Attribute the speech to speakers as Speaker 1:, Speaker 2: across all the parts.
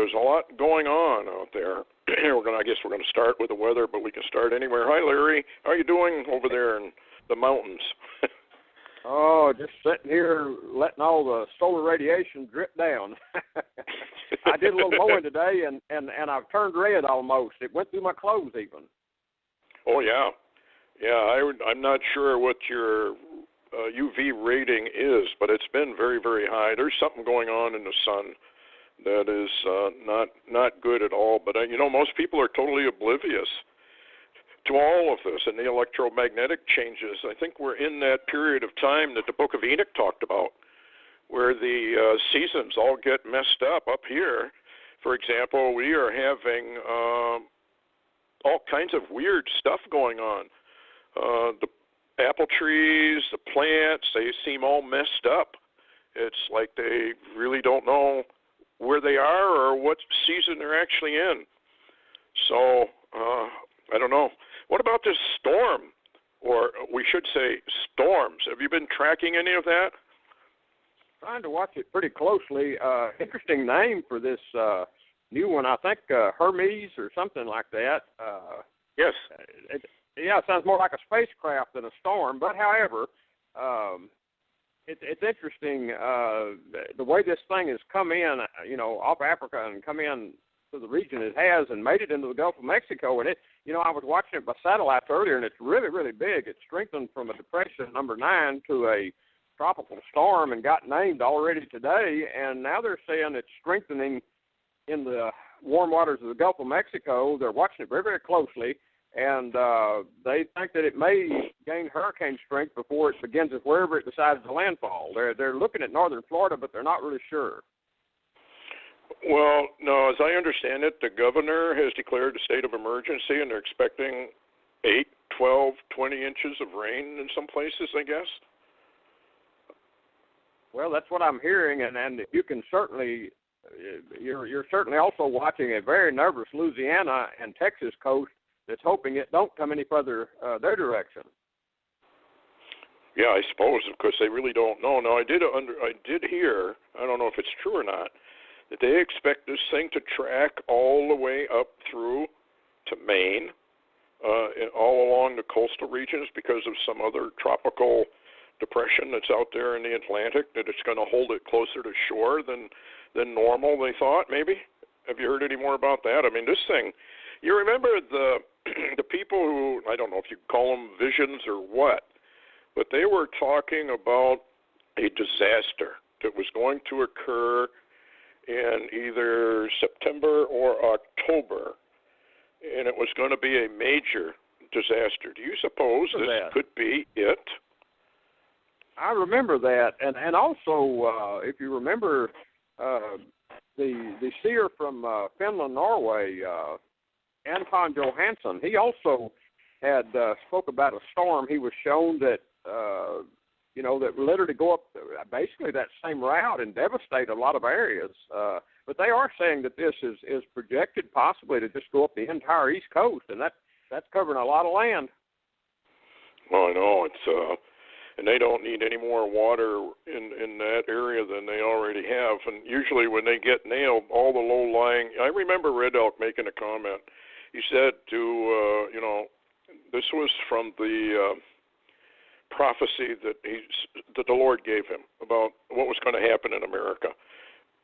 Speaker 1: there's a lot going on out there. I guess we're going to start with the weather, but we can start anywhere. Hi, Larry. How are you doing over there in the mountains?
Speaker 2: Oh, just sitting here letting all the solar radiation drip down. I did a little mowing today, and I've turned red almost. It went through my clothes even.
Speaker 1: Oh, yeah. Yeah, I'm not sure what your UV rating is, but it's been very, very high. There's something going on in the sun that is not good at all. But, most people are totally oblivious to all of this and the electromagnetic changes. I think we're in that period of time that the Book of Enoch talked about, where the seasons all get messed up here. For example, we are having all kinds of weird stuff going on. The apple trees, the plants, they seem all messed up. It's like they really don't know where they are or what season they're actually in. So, I don't know. What about this storm? Or we should say storms. Have you been tracking any of that?
Speaker 2: Trying to watch it pretty closely. Interesting name for this new one. I think Hermes or something like that.
Speaker 1: Yes.
Speaker 2: It sounds more like a spacecraft than a storm. But, however, it's interesting the way this thing has come in, off Africa and come in to the region it has and made it into the Gulf of Mexico. And I was watching it by satellite earlier, and it's really, really big. It's strengthened from a depression number 9 to a tropical storm and got named already today. And now they're saying it's strengthening in the warm waters of the Gulf of Mexico. They're watching it very, very closely, and they think that it may gain hurricane strength before it begins wherever it decides to landfall. They're looking at northern Florida, but they're not really sure.
Speaker 1: Well, no, as I understand it, the governor has declared a state of emergency, and they're expecting 8, 12, 20 inches of rain in some places, I guess.
Speaker 2: Well, that's what I'm hearing, and you can certainly, you're certainly also watching a very nervous Louisiana and Texas coast that's hoping it don't come any further their direction.
Speaker 1: Yeah, I suppose, because they really don't know. Now, I did hear, I don't know if it's true or not, that they expect this thing to track all the way up through to Maine, all along the coastal regions because of some other tropical depression that's out there in the Atlantic, that it's going to hold it closer to shore than normal, they thought, maybe? Have you heard any more about that? I mean, this thing, you remember the people who, I don't know if you call them visions or what, but they were talking about a disaster that was going to occur in either September or October, and it was going to be a major disaster. Do you suppose this could be it?
Speaker 2: I remember that, and also, if you remember, the seer from Finland, Norway, Anton Johansson, he also had spoke about a storm. He was shown that that would literally go up basically that same route and devastate a lot of areas. But they are saying that this is projected possibly to just go up the entire East Coast, and that's covering a lot of land.
Speaker 1: Well, I know it's and they don't need any more water in that area than they already have. And usually when they get nailed, all the low-lying, I remember Red Elk making a comment. He said this was from the prophecy that the Lord gave him about what was going to happen in America.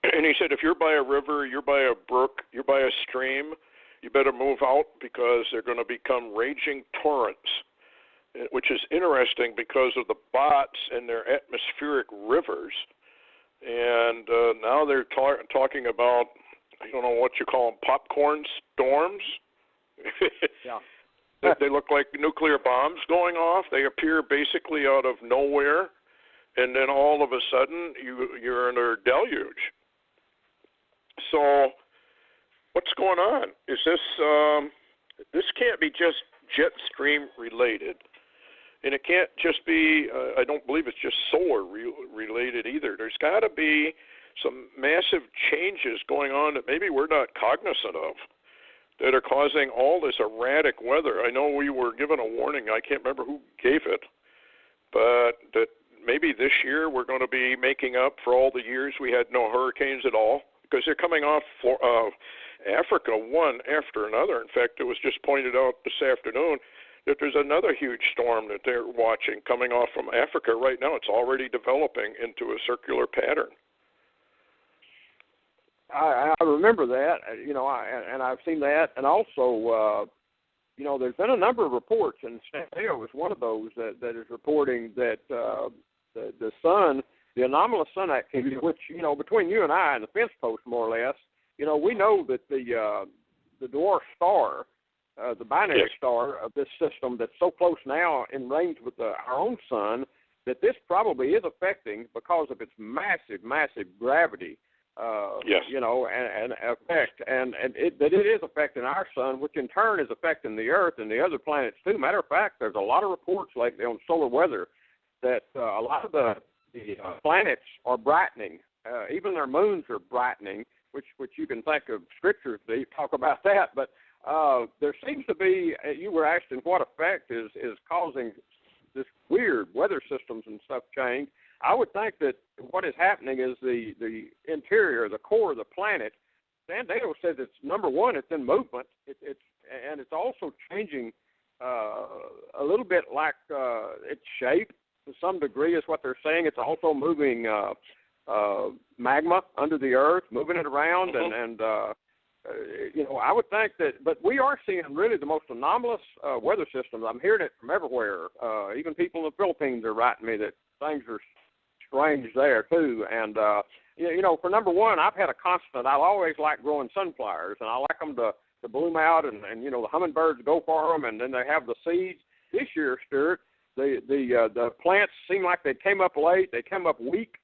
Speaker 1: And he said, if you're by a river, you're by a brook, you're by a stream, you better move out because they're going to become raging torrents, which is interesting because of the bots and their atmospheric rivers. And now they're talking about, I don't know what you call them, popcorn storms.
Speaker 2: Yeah.
Speaker 1: They look like nuclear bombs going off. They appear basically out of nowhere, and then all of a sudden you're in a deluge. So what's going on? Is this can't be just jet stream related, and it can't just be, I don't believe it's just solar related either. There's got to be some massive changes going on that maybe we're not cognizant of, that are causing all this erratic weather. I know we were given a warning, I can't remember who gave it, but that maybe this year we're going to be making up for all the years we had no hurricanes at all. because they're coming off Africa one after another. In fact, it was just pointed out this afternoon that there's another huge storm that they're watching coming off from Africa right now. It's already developing into a circular pattern.
Speaker 2: I remember that, and I've seen that, and also, there's been a number of reports, and San Diego is one of those that is reporting that the sun, the anomalous sun activity, which, between you and I and the fence post, more or less, we know that the dwarf star, the binary star of this system that's so close now in range with our own sun, that this probably is affecting because of its massive, massive gravity. And effect, and that it is affecting our sun, which in turn is affecting the Earth and the other planets too. Matter of fact, there's a lot of reports lately on solar weather that a lot of the planets are brightening. Even their moons are brightening, which you can think of scriptures that talk about that. But there seems to be, you were asking what effect is causing this weird weather systems and stuff change. I would think that what is happening is the interior, the core of the planet. San Diego says it's number one. It's in movement. It's also changing a little bit like its shape to some degree is what they're saying. It's also moving magma under the earth, moving it around, and I would think that. But we are seeing really the most anomalous weather systems. I'm hearing it from everywhere. Even people in the Philippines are writing me that things are strange there too, and for number one, I've had a constant. I always like growing sunflowers, and I like them to bloom out, and the hummingbirds go for them, and then they have the seeds. This year, Stuart, the plants seem like they came up late. They came up weak.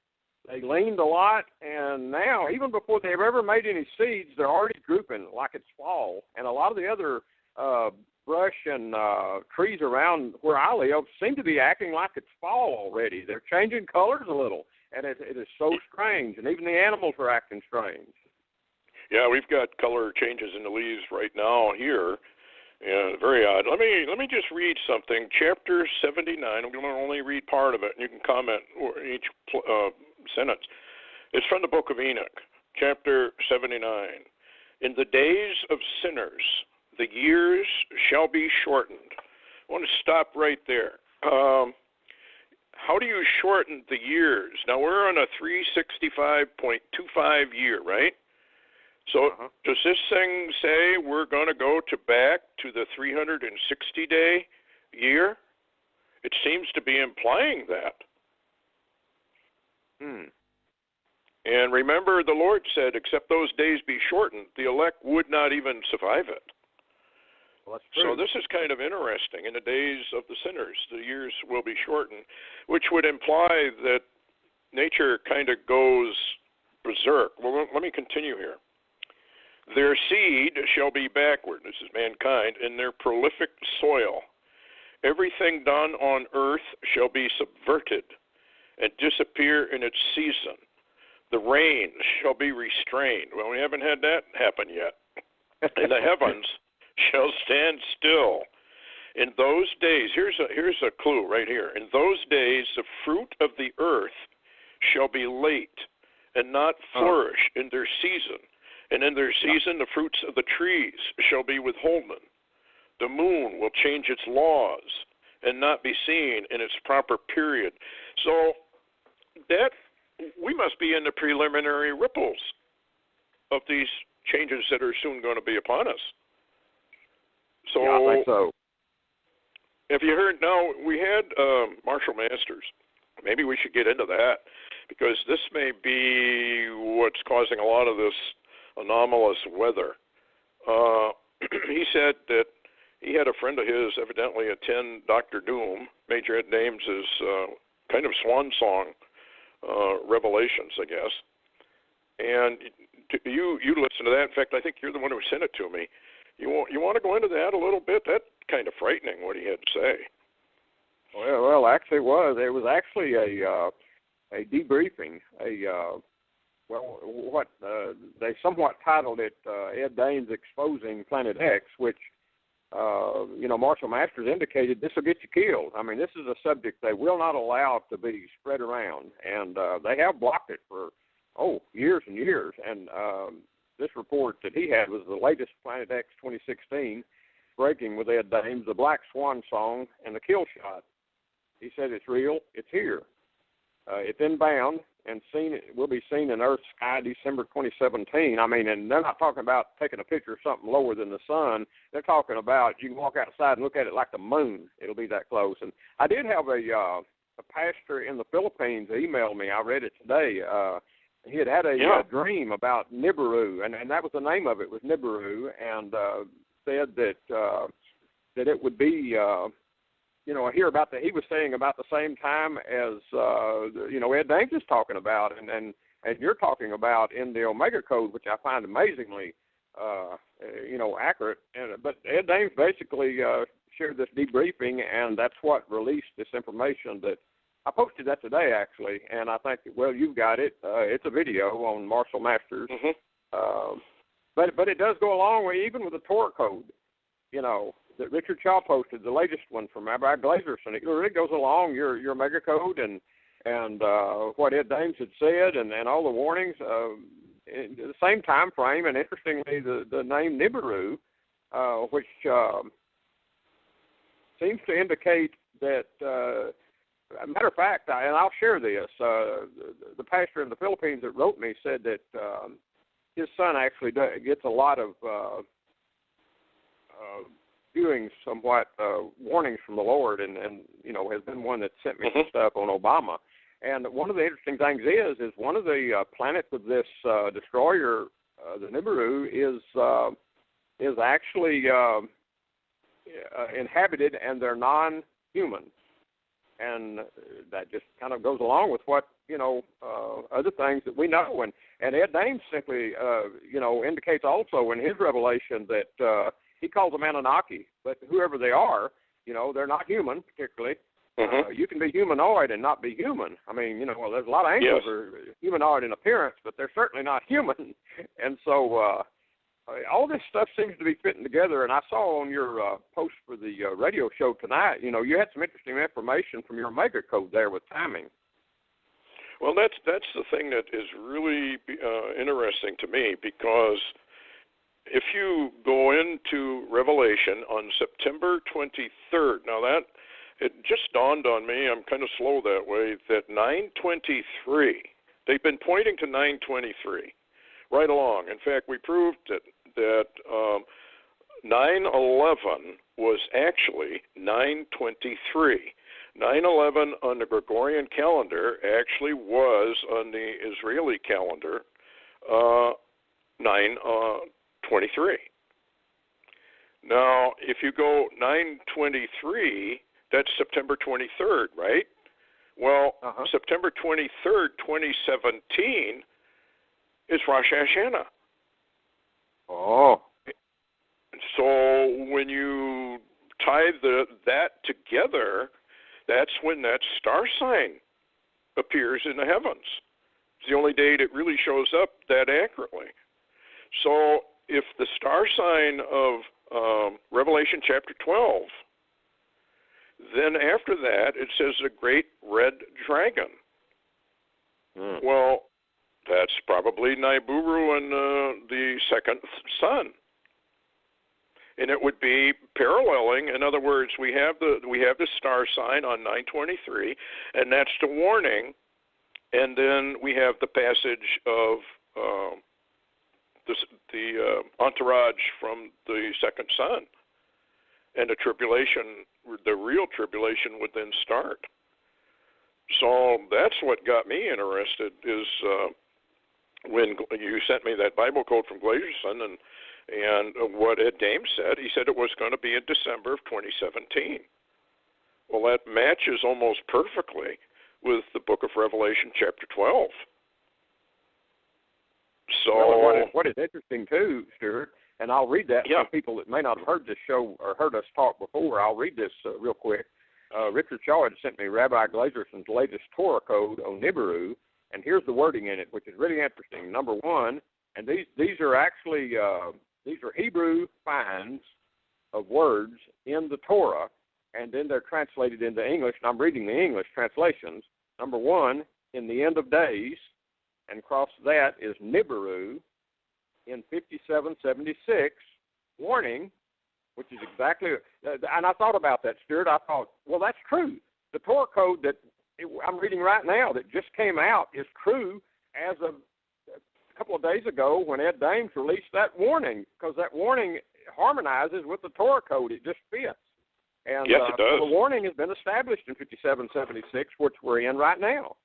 Speaker 2: They leaned a lot, and now even before they've ever made any seeds, they're already drooping like it's fall. And a lot of the other brush and trees around where I live seem to be acting like it's fall already. They're changing colors a little, and it is so strange. And even the animals are acting strange.
Speaker 1: Yeah, we've got color changes in the leaves right now here, and very odd. Let me just read something. Chapter 79. I'm going to only read part of it, and you can comment each sentence. It's from the Book of Enoch, chapter 79. In the days of sinners, the years shall be shortened. I want to stop right there. How do you shorten the years? Now, we're on a 365.25 year, right? So does this thing say we're going to go back to the 360-day year? It seems to be implying that. And remember, the Lord said, except those days be shortened, the elect would not even survive it.
Speaker 2: Well, that's true.
Speaker 1: So this is kind of interesting. In the days of the sinners, the years will be shortened, which would imply that nature kind of goes berserk. Well, let me continue here. Their seed shall be backward, this is mankind, in their prolific soil. Everything done on earth shall be subverted and disappear in its season. The rain shall be restrained. Well, we haven't had that happen yet. And the heavens shall stand still. In those days, here's a clue right here. In those days, the fruit of the earth shall be late and not flourish in their season. And in their season, the fruits of the trees shall be withholden. The moon will change its laws and not be seen in its proper period. So that we must be in the preliminary ripples of these changes that are soon going to be upon us. So,
Speaker 2: yeah, I think so.
Speaker 1: Have you heard? Now, we had Marshall Masters. Maybe we should get into that, because this may be what's causing a lot of this anomalous weather. He said that he had a friend of his evidently attend Dr. Doom, Major Ed Names' kind of swan song revelations, I guess. And you listen to that. In fact, I think you're the one who sent it to me. You want to go into that a little bit? That's kind of frightening what he had to say.
Speaker 2: Well, actually, it was actually a debriefing. What they somewhat titled it, Ed Dames Exposing Planet X, which Marshall Masters indicated this will get you killed. I mean, this is a subject they will not allow to be spread around, and they have blocked it for years and years. And this report that he had was the latest Planet X 2016, breaking with Ed Dames, the Black Swan Song, and the Kill Shot. He said it's real, it's here. It's inbound and will be seen in Earth's sky December 2017. I mean, and they're not talking about taking a picture of something lower than the sun. They're talking about you can walk outside and look at it like the moon. It'll be that close. And I did have a pastor in the Philippines email me. I read it today. He had a dream about Nibiru, and that was the name of it, was Nibiru, and said that it would be, I hear about that. He was saying about the same time as, Ed Dames is talking about, and you're talking about in the Omega Code, which I find amazingly, accurate. But Ed Dames basically shared this debriefing, and that's what released this information that I posted that today, actually, and I think, well, you've got it. It's a video on Martial Masters.
Speaker 1: Mm-hmm.
Speaker 2: But it does go along with, even with the Torah code, that Richard Shaw posted, the latest one from Rabbi Glazerson. It really goes along your mega code and what Ed Dames had said and all the warnings in the same time frame. And interestingly, the name Nibiru, which seems to indicate that, a matter of fact, and I'll share this, the pastor in the Philippines that wrote me said that his son actually gets a lot of viewing somewhat warnings from the Lord, and has been one that sent me some stuff on Obama. And one of the interesting things is one of the planets of this destroyer, the Nibiru, is actually inhabited, and they're non-human. And that just kind of goes along with what, other things that we know. And Ed Dames simply, indicates also in his revelation that he calls them Anunnaki, but whoever they are, they're not human particularly. You can be humanoid and not be human. I mean, there's a lot of angels who are humanoid in appearance, but they're certainly not human. And so all this stuff seems to be fitting together. And I saw on your post for the radio show tonight, you had some interesting information from your Omega Code there with timing.
Speaker 1: Well, that's the thing that is really interesting to me, because if you go into Revelation on September 23rd, now it just dawned on me, I'm kind of slow that way, that 923, they've been pointing to 923 right along. In fact, we proved that 9/11 was actually 923. 9/11 on the Gregorian calendar actually was on the Israeli calendar 9/23. Now, if you go 9/23, that's September 23rd, right? Well, September 23rd, 2017 is Rosh Hashanah.
Speaker 2: Oh.
Speaker 1: So when you tie that together, that's when that star sign appears in the heavens. It's the only date it really shows up that accurately. So if the star sign of Revelation chapter 12, then after that it says the great red dragon. Well, that's probably Nibiru and the second sun. And it would be paralleling. In other words, we have the star sign on 923, and that's the warning. And then we have the passage of the entourage from the second sun, and the tribulation, the real tribulation, would then start. So that's what got me interested. Is when you sent me that Bible code from Glazerson, and what Ed Dames said, he said it was going to be in December of 2017. Well, that matches almost perfectly with the book of Revelation chapter 12. So
Speaker 2: well, what is interesting too, Stuart, and I'll read that for people that may not have heard this show or heard us talk before. I'll read this real quick. Richard Shaw had sent me Rabbi Glazerson's latest Torah code on Nibiru, and here's the wording in it, which is really interesting. Number one, and these are actually these are Hebrew finds of words in the Torah, and then they're translated into English, and I'm reading the English translations. Number one, in the end of days, and across that is Nibiru in 5776, warning, which is exactly, and I thought about that, Stuart. I thought, well, that's true. The Torah code that I'm reading right now that just came out is true as of a couple of days ago when Ed Dames released that warning, because that warning harmonizes with the Torah code. It just fits. And
Speaker 1: yes, it does.
Speaker 2: So the warning has been established in 5776, which we're in right now,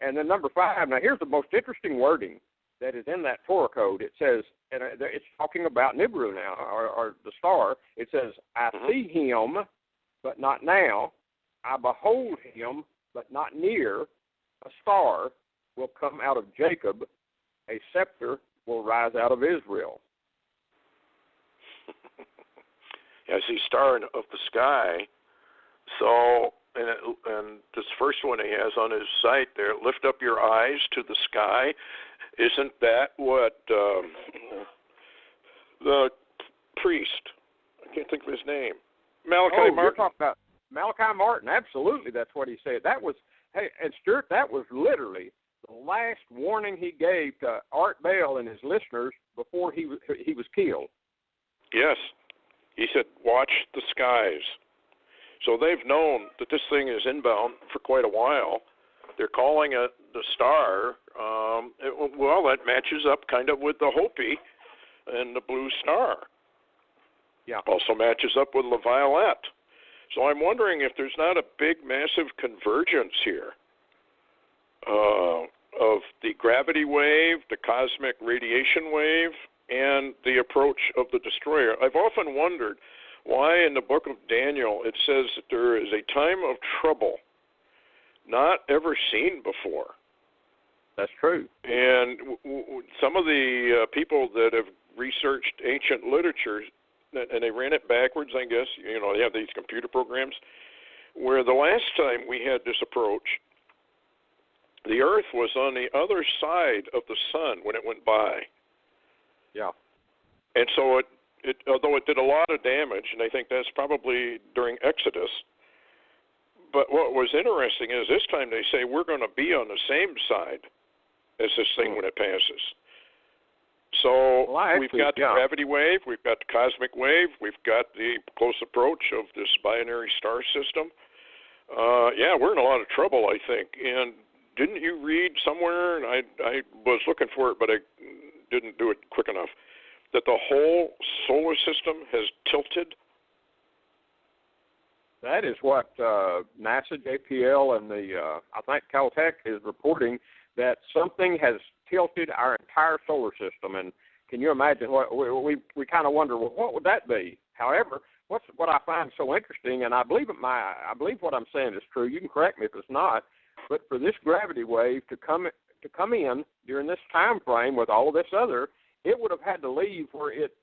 Speaker 2: And then number 5, now here's the most interesting wording that is in that Torah code. It says, and it's talking about Nibiru now, or the star. It says, I see him, but not now. I behold him, but not near. A star will come out of Jacob. A scepter will rise out of Israel.
Speaker 1: I see star of the sky. So, and this first one he has on his site there, lift up your eyes to the sky. Isn't that what the priest, I can't think of his name, Malachi Martin?
Speaker 2: You're talking about Malachi Martin. Absolutely, that's what he said. That was, hey, and Stuart, that was literally the last warning he gave to Art Bell and his listeners before he was killed.
Speaker 1: Yes. He said, watch the skies. So they've known that this thing is inbound for quite a while. They're calling it the star. Well, that matches up kind of with the Hopi and the blue star.
Speaker 2: Yeah.
Speaker 1: Also matches up with La Violette. So I'm wondering if there's not a big, massive convergence here of the gravity wave, the cosmic radiation wave, and the approach of the destroyer. I've often wondered why in the book of Daniel it says that there is a time of trouble not ever seen before.
Speaker 2: That's true.
Speaker 1: And some of the people that have researched ancient literature, and they ran it backwards, I guess, they have these computer programs, where the last time we had this approach, the Earth was on the other side of the sun when it went by.
Speaker 2: Yeah.
Speaker 1: And so it although it did a lot of damage, and I think that's probably during Exodus, but what was interesting is this time they say we're going to be on the same side as this thing when it passes. So we've got the gravity wave, we've got the cosmic wave, we've got the close approach of this binary star system. We're in a lot of trouble, I think. And didn't you read somewhere, and I was looking for it, but I didn't do it quick enough, that the whole solar system has tilted?
Speaker 2: That is what NASA, JPL, and I think Caltech is reporting, that something has tilted our entire solar system. And can you imagine what we kind of wonder, well, what would that be? However, what I find so interesting, and I believe what I'm saying is true. You can correct me if it's not, but for this gravity wave to come in during this time frame with all of this other, it would have had to leave where it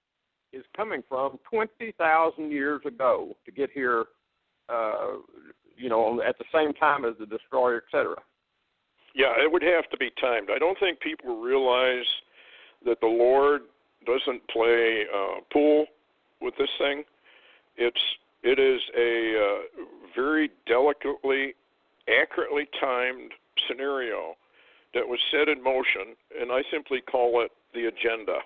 Speaker 2: is coming from 20,000 years ago to get here, at the same time as the destroyer, et cetera.
Speaker 1: Yeah, it would have to be timed. I don't think people realize that the Lord doesn't play pool with this thing. It is a very delicately, accurately timed scenario that was set in motion, and I simply call it the agenda.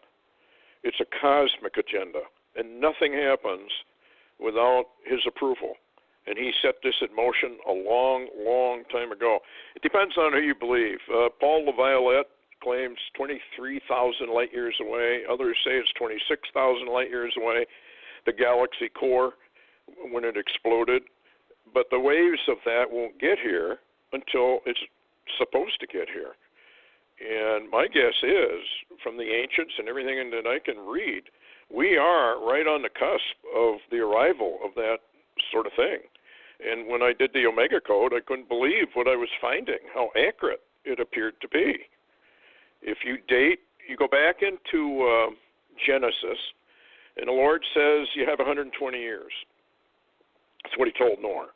Speaker 1: It's a cosmic agenda, and nothing happens without his approval. And he set this in motion a long, long time ago. It depends on who you believe. Paul LaViolette claims 23,000 light years away. Others say it's 26,000 light years away, the galaxy core, when it exploded. But the waves of that won't get here until it's supposed to get here. And my guess is, from the ancients and everything that I can read, we are right on the cusp of the arrival of that sort of thing. And when I did the Omega Code, I couldn't believe what I was finding, how accurate it appeared to be. If you go back into Genesis, and the Lord says you have 120 years. That's what he told Noah.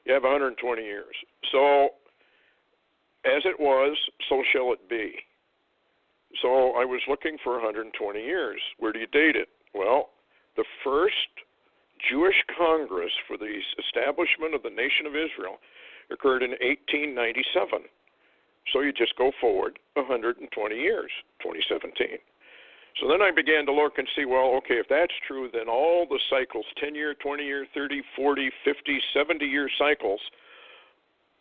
Speaker 1: You have 120 years. So, as it was, so shall it be. So I was looking for 120 years. Where do you date it? Well, the first Jewish Congress for the establishment of the nation of Israel occurred in 1897. So you just go forward 120 years, 2017. So then I began to look and see, well, okay, if that's true, then all the cycles, 10-year, 20-year, 30, 40, 50, 70-year cycles,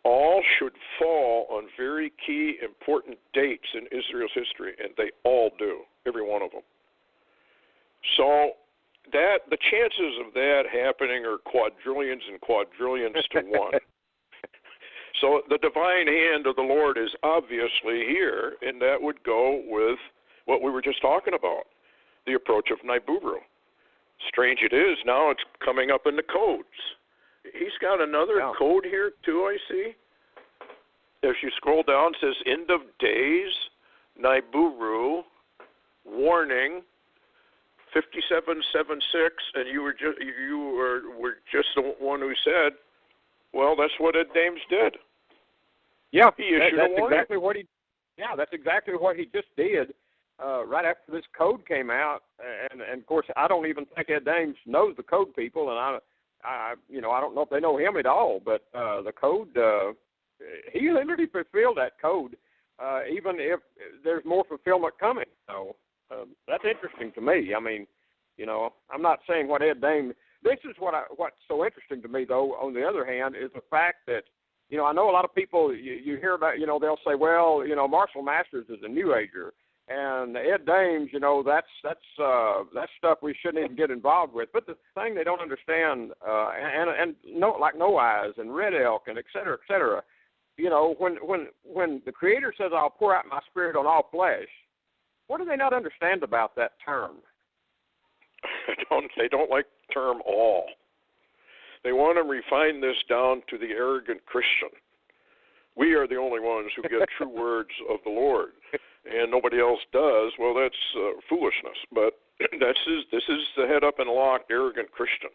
Speaker 1: all should fall on very key, important dates in Israel's history, and they all do, every one of them. So that the chances of that happening are quadrillions and quadrillions to one. So the divine hand of the Lord is obviously here, and that would go with what we were just talking about, the approach of Nibiru. Strange it is, now it's coming up in the codes. He's got another code here, too, I see. If you scroll down, it says, end of days, Nibiru, warning, 5776, and you were just the one who said, well, that's what Ed Dames did.
Speaker 2: Yeah,
Speaker 1: he issued
Speaker 2: that's
Speaker 1: a warning.
Speaker 2: exactly what he. Yeah, that's exactly what he just did. Right after this code came out, and of course, I don't even think Ed Dames knows the code people, and I don't know if they know him at all. But the code, he literally fulfilled that code, even if there's more fulfillment coming. So that's interesting to me. I mean, I'm not saying what Ed Dames. This is what's so interesting to me, though. On the other hand, is the fact that I know a lot of people you hear about. They'll say, well, Marshall Masters is a New Ager. And Ed Dames, that's stuff we shouldn't even get involved with. But the thing they don't understand, and like No Eyes and Red Elk and et cetera, when the Creator says, I'll pour out my Spirit on all flesh, what do they not understand about that term?
Speaker 1: They don't like the term all. They want to refine this down to the arrogant Christian. We are the only ones who get true words of the Lord, and nobody else does. Well, that's foolishness. But this is the head up and locked arrogant Christian,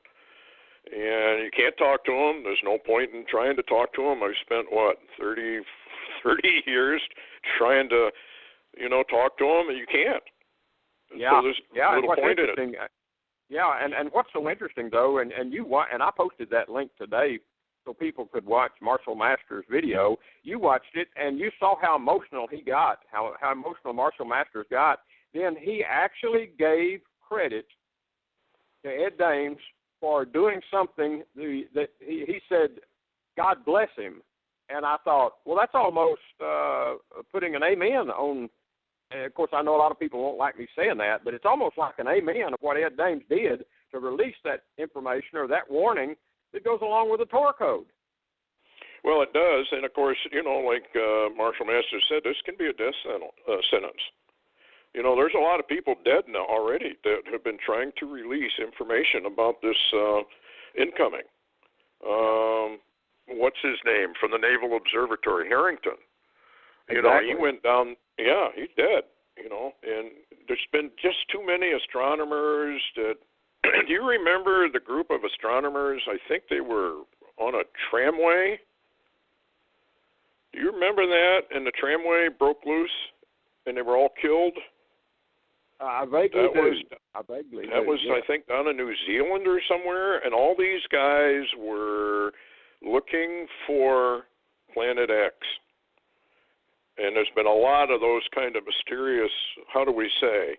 Speaker 1: and you can't talk to him. There's no point in trying to talk to him. I've spent 30 years trying to talk to him, and you can't.
Speaker 2: Yeah,
Speaker 1: so there's little point in it.
Speaker 2: Yeah, and what's so interesting though, and I posted that link today so people could watch Marshall Masters' video. You watched it, and you saw how emotional he got, how emotional Marshall Masters got. Then he actually gave credit to Ed Dames for doing something that he said, God bless him. And I thought, well, that's almost putting an amen on. And of course, I know a lot of people won't like me saying that, but it's almost like an amen of what Ed Dames did to release that information or that warning that goes along with the Torah code.
Speaker 1: Well, it does, and of course, like Marshall Masters said, this can be a death sentence. There's a lot of people dead now already that have been trying to release information about this incoming. What's his name from the Naval Observatory, Harrington?
Speaker 2: Exactly.
Speaker 1: He went down. Yeah, he's dead. And there's been just too many astronomers that. Do you remember the group of astronomers? I think they were on a tramway. Do you remember that? And the tramway broke loose, and they were all killed.
Speaker 2: I vaguely do.
Speaker 1: That was, I think, down in New Zealand or somewhere, and all these guys were looking for Planet X. And there's been a lot of those kind of mysterious, how do we say,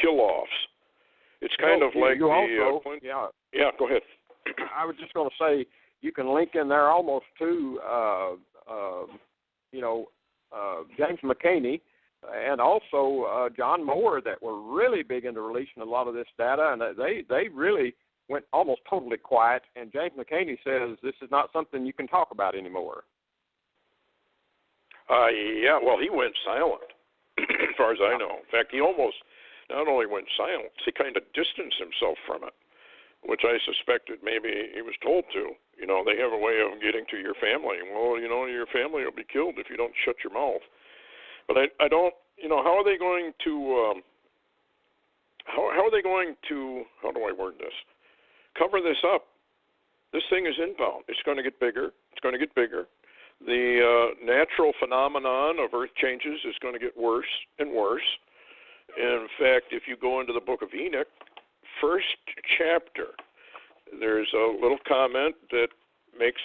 Speaker 1: kill-offs. It's kind of like Yeah, go ahead.
Speaker 2: I was just going to say, you can link in there almost to, James McCaney and also John Moore that were really big into releasing a lot of this data, and they really went almost totally quiet. And James McCaney says this is not something you can talk about anymore.
Speaker 1: Yeah, well, he went silent, as far as I know. In fact, he almost not only went silent, he kind of distanced himself from it, which I suspected maybe he was told to. They have a way of getting to your family. Well, your family will be killed if you don't shut your mouth. But I don't, how are they going to, how are they going to, how do I word this? Cover this up. This thing is inbound. It's going to get bigger. It's going to get bigger. The natural phenomenon of earth changes is going to get worse and worse. In fact, if you go into the book of Enoch, first chapter, there's a little comment that makes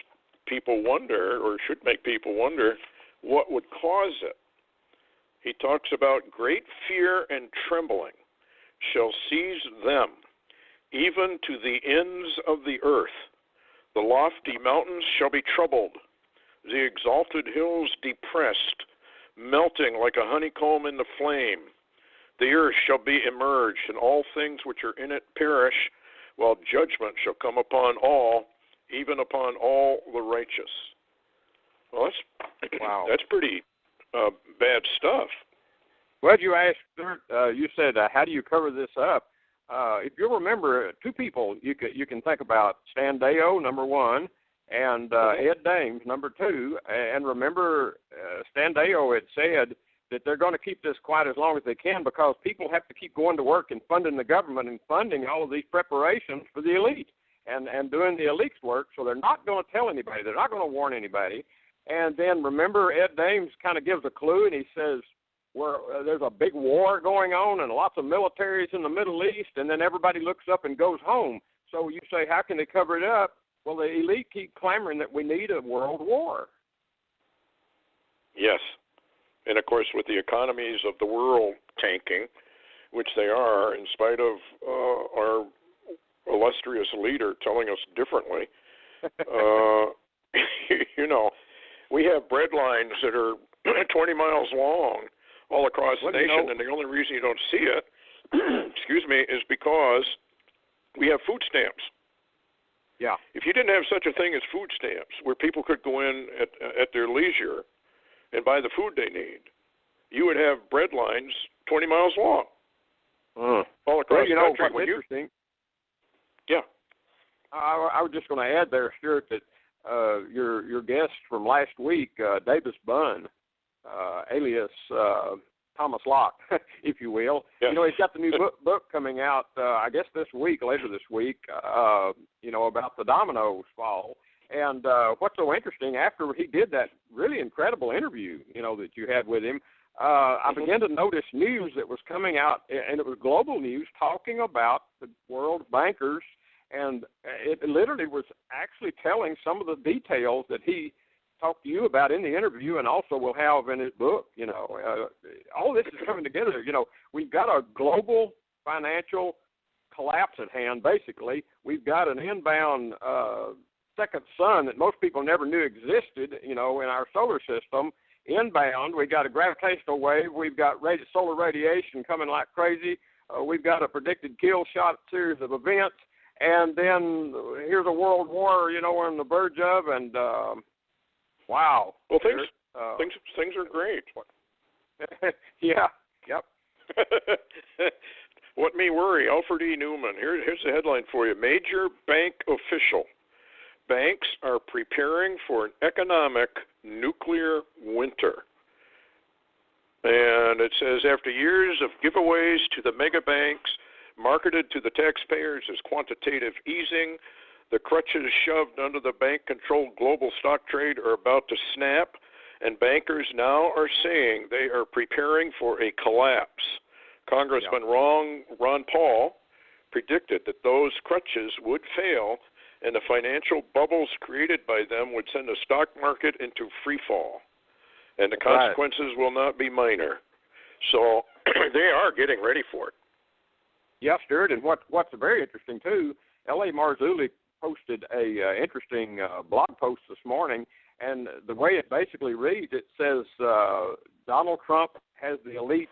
Speaker 1: people wonder, or should make people wonder, what would cause it. He talks about great fear and trembling shall seize them, even to the ends of the earth. The lofty mountains shall be troubled, the exalted hills depressed, melting like a honeycomb in the flame. The earth shall be immerged, and all things which are in it perish, while judgment shall come upon all, even upon all the righteous. Well,
Speaker 2: wow.
Speaker 1: That's pretty bad stuff.
Speaker 2: Well, you asked, you said, how do you cover this up? If you remember, two people you can think about: Stan Deyo, number one, and Ed Dames, number two. And remember, Stan Deyo had said that they're going to keep this quiet as long as they can because people have to keep going to work and funding the government and funding all of these preparations for the elite and doing the elite's work. So they're not going to tell anybody. They're not going to warn anybody. And then remember, Ed Dames kind of gives a clue, and he says, there's a big war going on and lots of militaries in the Middle East, and then everybody looks up and goes home. So you say, how can they cover it up? Well, the elite keep clamoring that we need a world war.
Speaker 1: Yes. And, of course, with the economies of the world tanking, which they are, in spite of our illustrious leader telling us differently, you know, we have bread lines that are 20 miles long all across the nation, and the only reason you don't see it, excuse me, is because we have food stamps.
Speaker 2: Yeah.
Speaker 1: If you didn't have such a thing as food stamps, where people could go in at their leisure and buy the food they need, you would have bread lines 20 miles long all across the country.
Speaker 2: What's interesting?
Speaker 1: Yeah.
Speaker 2: I was just going to add there, Stuart, that your guest from last week, Davis Bunn, alias Thomas Locke, if you will.
Speaker 1: Yes.
Speaker 2: You know, he's got the new book coming out, I guess later this week, about the dominoes fall. And what's so interesting, after he did that really incredible interview, that you had with him, I began to notice news that was coming out, and it was global news, talking about the world bankers, and it literally was actually telling some of the details that he talked to you about in the interview, and also will have in his book. All this is coming together. We've got a global financial collapse at hand. Basically, we've got an inbound second sun that most people never knew existed. In our solar system. Inbound, we got a gravitational wave. We've got solar radiation coming like crazy. We've got a predicted kill shot series of events, and then here's a world war. We're on the verge of, and wow.
Speaker 1: Well, things are great.
Speaker 2: Yeah. Yep.
Speaker 1: What may worry? Alfred E. Newman. Here's the headline for you. Major bank official. Banks are preparing for an economic nuclear winter. And it says, after years of giveaways to the mega banks marketed to the taxpayers as quantitative easing, the crutches shoved under the bank-controlled global stock trade are about to snap, and bankers now are saying they are preparing for a collapse. Congressman Ron Paul predicted that those crutches would fail, and the financial bubbles created by them would send the stock market into free fall. And the consequences will not be minor. So they are getting ready for it.
Speaker 2: Yeah, Stuart, and what's very interesting, too, L.A. Marzulli posted a interesting blog post this morning, and the way it basically reads, it says Donald Trump has the elites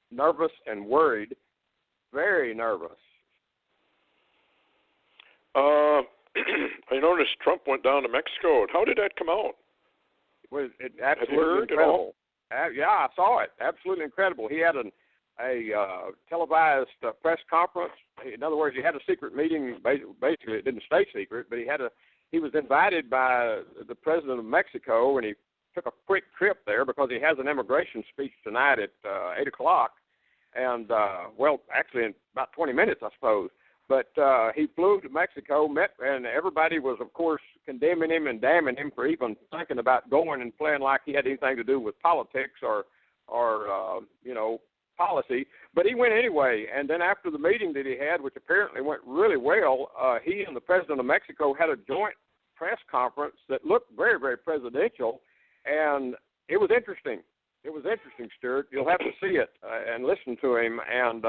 Speaker 2: nervous and worried, very nervous.
Speaker 1: I noticed Trump went down to Mexico. How did that come out?
Speaker 2: It absolutely incredible. Yeah, I saw it. Absolutely incredible. He had a televised press conference. In other words, he had a secret meeting. Basically, it didn't stay secret, but he was invited by the president of Mexico, and he took a quick trip there because he has an immigration speech tonight at 8 o'clock. And, actually in about 20 minutes, I suppose. But he flew to Mexico, met, and everybody was, of course, condemning him and damning him for even thinking about going and playing like he had anything to do with politics or policy. But he went anyway. And then after the meeting that he had, which apparently went really well, he and the president of Mexico had a joint press conference that looked very, very presidential. And it was interesting. It was interesting, Stuart. You'll have to see it and listen to him. And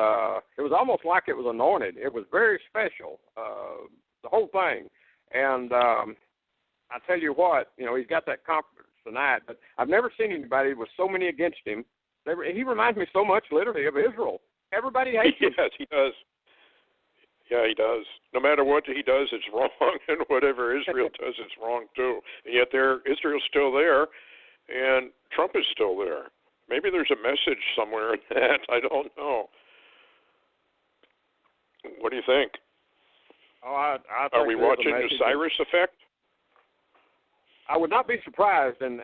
Speaker 2: it was almost like it was anointed. It was very special, the whole thing. And I tell you what, he's got that conference tonight, but I've never seen anybody with so many against him. He reminds me so much, literally, of Israel. Everybody hates him.
Speaker 1: Yes, he does. Yeah, he does. No matter what he does, it's wrong, and whatever Israel does, it's wrong too. And yet Israel's still there, and Trump is still there. Maybe there's a message somewhere in that. I don't know. What do you think?
Speaker 2: Oh, I think
Speaker 1: are we watching the Cyrus effect?
Speaker 2: I would not be surprised, and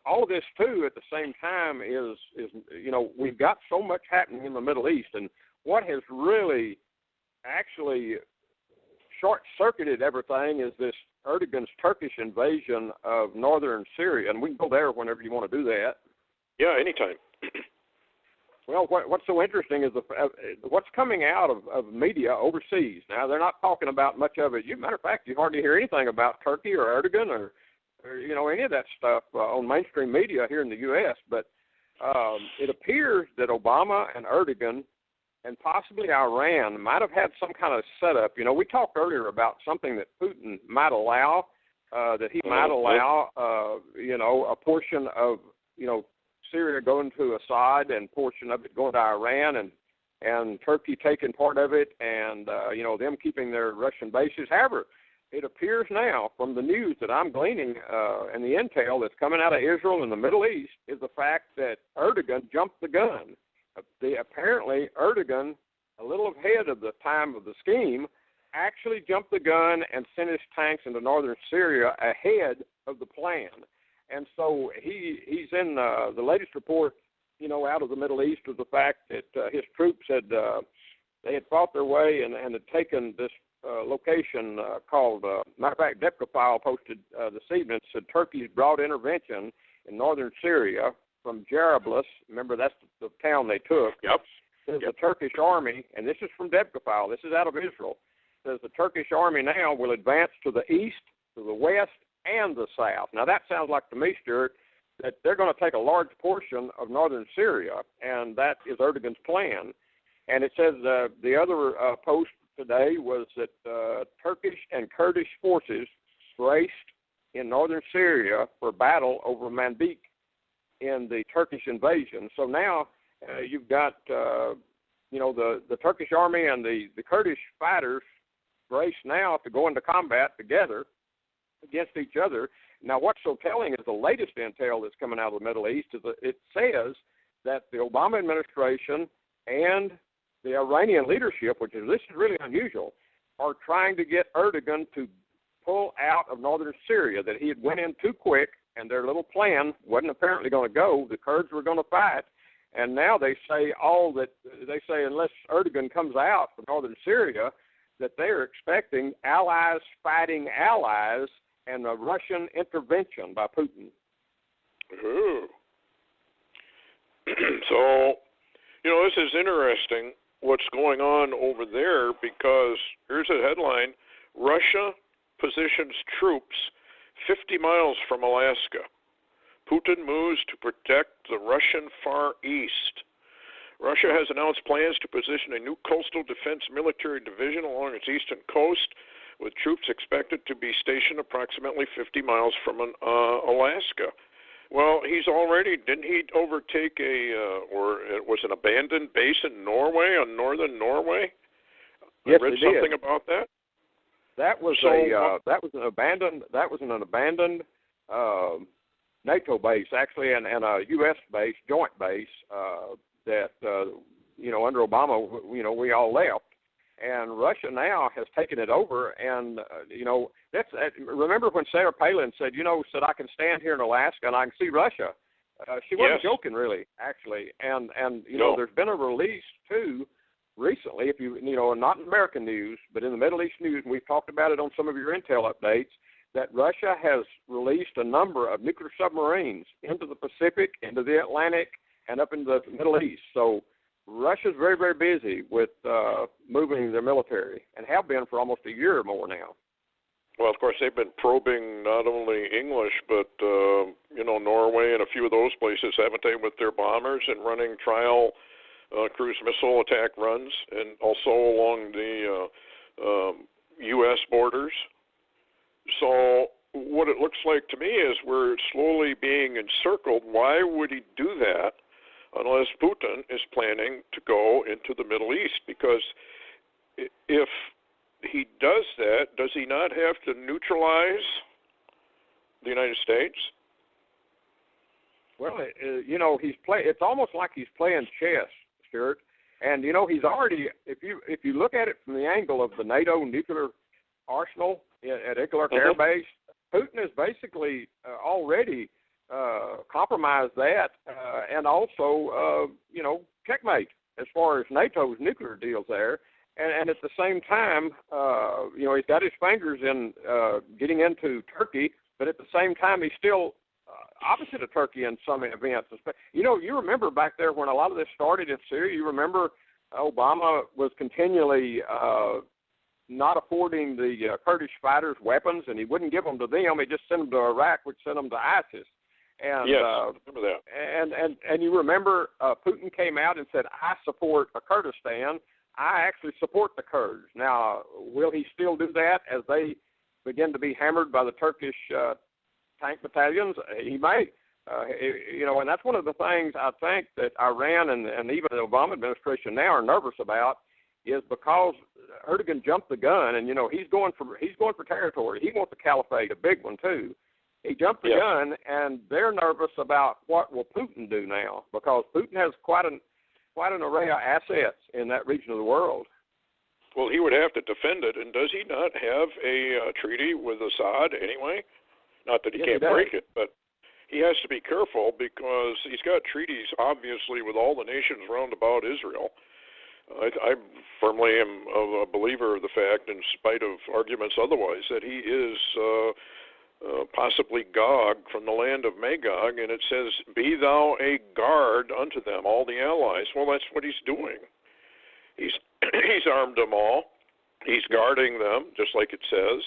Speaker 2: all of this too at the same time is we've got so much happening in the Middle East, and what has really actually short-circuited everything is this Erdogan's Turkish invasion of northern Syria, and we can go there whenever you want to do that.
Speaker 1: Yeah, anytime.
Speaker 2: Well, what's so interesting is what's coming out of media overseas. Now, they're not talking about much of it. Matter of fact, you hardly hear anything about Turkey or Erdogan or any of that stuff on mainstream media here in the U.S., but it appears that Obama and Erdogan and possibly Iran might have had some kind of setup. We talked earlier about something that Putin might allow, that he might allow, a portion of, Syria going to Assad and portion of it going to Iran and Turkey taking part of it and, them keeping their Russian bases. However, it appears now from the news that I'm gleaning and the intel that's coming out of Israel and the Middle East is the fact that Erdogan jumped the gun. Apparently, Erdogan, a little ahead of the time of the scheme, actually jumped the gun and sent his tanks into northern Syria ahead of the plan. And so he's in the latest report, out of the Middle East of the fact that his troops they had fought their way and had taken this location called, matter of fact, Depkafile posted this evening, said Turkey's broad intervention in northern Syria from Jarablus, remember that's the town they took.
Speaker 1: Yep.
Speaker 2: Says the Turkish army, and this is from Debkafile, this is out of Israel, says the Turkish army now will advance to the east, to the west, and the south. Now that sounds like to me, Stuart, that they're going to take a large portion of northern Syria, and that is Erdogan's plan. And it says the other post today was that Turkish and Kurdish forces braced in northern Syria for battle over Manbij in the Turkish invasion. So now you've got, the Turkish army and the Kurdish fighters braced now to go into combat together against each other. Now, what's so telling is the latest intel that's coming out of the Middle East is that it says that the Obama administration and the Iranian leadership, this is really unusual, are trying to get Erdogan to pull out of northern Syria, that he had went in too quick and their little plan wasn't apparently going to go. The Kurds were going to fight. And now they say unless Erdogan comes out from northern Syria, that they're expecting allies fighting allies and a Russian intervention by Putin.
Speaker 1: Ooh. So, this is interesting what's going on over there because here's a headline: Russia positions troops 50 miles from Alaska. Putin moves to protect the Russian Far East. Russia has announced plans to position a new coastal defense military division along its eastern coast, with troops expected to be stationed approximately 50 miles from Alaska. Well, didn't he overtake or it was an abandoned base in Norway, on northern Norway?
Speaker 2: Yes,
Speaker 1: I read something about that.
Speaker 2: That was an abandoned NATO base, actually, and a U.S. base, joint base that under Obama, we all left, and Russia now has taken it over. And remember when Sarah Palin said I can stand here in Alaska and I can see Russia. She wasn't joking, really, actually. And there's been a release too recently, if not in American news, but in the Middle East news, and we've talked about it on some of your intel updates, that Russia has released a number of nuclear submarines into the Pacific, into the Atlantic, and up into the Middle East. So Russia's very, very busy with moving their military, and have been for almost a year or more now.
Speaker 1: Well, of course, they've been probing not only English, but, Norway and a few of those places, haven't they, with their bombers and running trial cruise missile attack runs, and also along the U.S. borders. So what it looks like to me is we're slowly being encircled. Why would he do that unless Putin is planning to go into the Middle East? Because if he does that, does he not have to neutralize the United States?
Speaker 2: Well, it's almost like he's playing chess, Stuart. And he's already, if you look at it from the angle of the NATO nuclear arsenal at Iklark Air Base, Putin has basically already compromised that, and also checkmate as far as NATO's nuclear deals there. And at the same time, he's got his fingers in getting into Turkey, but at the same time, he's still opposite of Turkey in some events. You remember back there when a lot of this started in Syria, you remember Obama was continually not affording the Kurdish fighters weapons, and he wouldn't give them to them. He just sent them to Iraq, which sent them to ISIS. And,
Speaker 1: yes, I remember that.
Speaker 2: And you remember Putin came out and said, I support Kurdistan. I actually support the Kurds. Now, will he still do that as they begin to be hammered by the Turkish tank battalions? He may. And that's one of the things I think that Iran and even the Obama administration now are nervous about, is because Erdogan jumped the gun, and he's going for territory. He wants a caliphate, a big one too. He jumped the gun, and they're nervous about what will Putin do now, because Putin has quite an array of assets in that region of the world.
Speaker 1: Well, he would have to defend it, and does he not have a treaty with Assad anyway? Not that he can't break it, but he has to be careful because he's got treaties, obviously, with all the nations round about Israel. I firmly am a believer of the fact, in spite of arguments otherwise, that he is possibly Gog from the land of Magog, and it says, be thou a guard unto them, all the allies. Well, that's what he's doing. He's armed them all. He's guarding them, just like it says.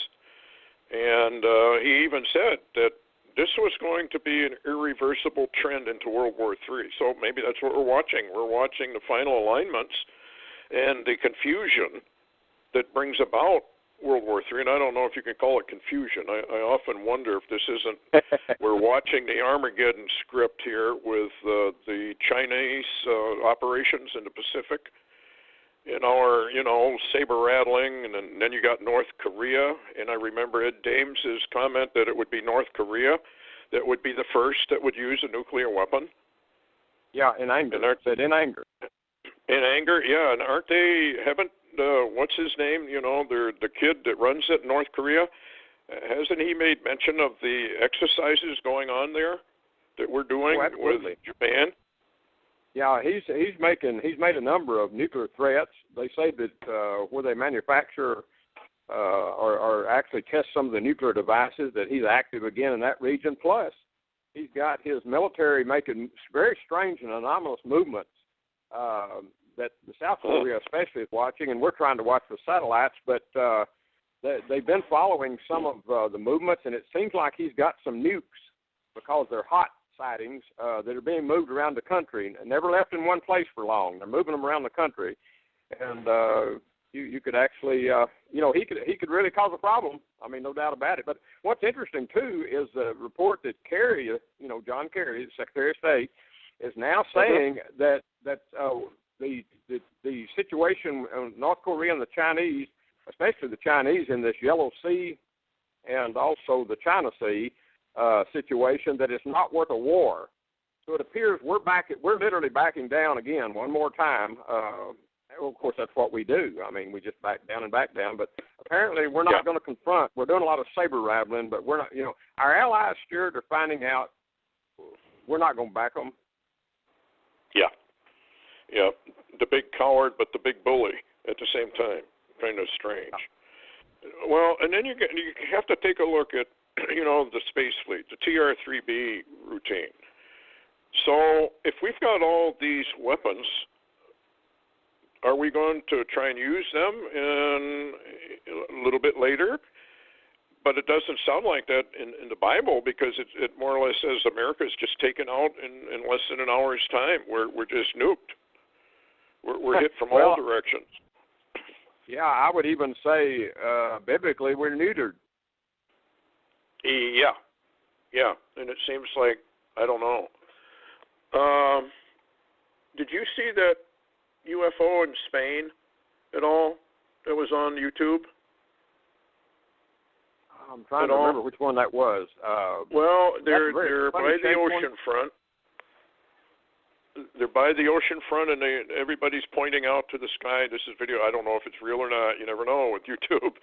Speaker 1: And he even said that this was going to be an irreversible trend into World War III. So maybe that's what we're watching. We're watching the final alignments and the confusion that brings about World War III. And I don't know if you can call it confusion. I often wonder if this isn't, we're watching the Armageddon script here with the Chinese operations in the Pacific. In our, saber rattling, and then you got North Korea, and I remember Ed Dames' comment that it would be North Korea that would be the first that would use a nuclear weapon.
Speaker 2: Yeah, in anger. In anger.
Speaker 1: In anger, yeah, and haven't what's his name? The kid that runs it in North Korea. Hasn't he made mention of the exercises going on there that we're doing with Japan?
Speaker 2: Yeah, he's made a number of nuclear threats. They say that where they manufacture or actually test some of the nuclear devices, that he's active again in that region. Plus, he's got his military making very strange and anomalous movements that the South Korea especially is watching, and we're trying to watch the satellites. But they've been following some of the movements, and it seems like he's got some nukes because they're hot sightings that are being moved around the country, and never left in one place for long. They're moving them around the country, and you could actually, he could really cause a problem. I mean, no doubt about it. But what's interesting too is the report that Kerry, John Kerry, the Secretary of State, is now saying that the situation in North Korea and the Chinese, especially the Chinese in this Yellow Sea and also the China Sea situation, that it's not worth a war. So it appears we're literally backing down again one more time. Of course, that's what we do. I mean, we just back down and back down. But apparently, we're not going to confront. We're doing a lot of saber rattling, but we're not. Our allies, Stuart, are finding out we're not going to back them.
Speaker 1: Yeah, the big coward, but the big bully at the same time. Kind of strange. Well, and then you have to take a look at the space fleet, the TR-3B routine. So if we've got all these weapons, are we going to try and use them a little bit later? but it doesn't sound like that in the Bible, because it more or less says America is just taken out in less than an hour's time. We're just nuked. We're hit from all directions.
Speaker 2: Yeah, I would even say biblically we're neutered.
Speaker 1: Yeah, and it seems like, I don't know. Did you see that UFO in Spain at all that was on YouTube?
Speaker 2: I'm trying to remember which one that was.
Speaker 1: Well, they're by the ocean front. They're by the ocean front, and everybody's pointing out to the sky. This is video. I don't know if it's real or not. You never know with YouTube.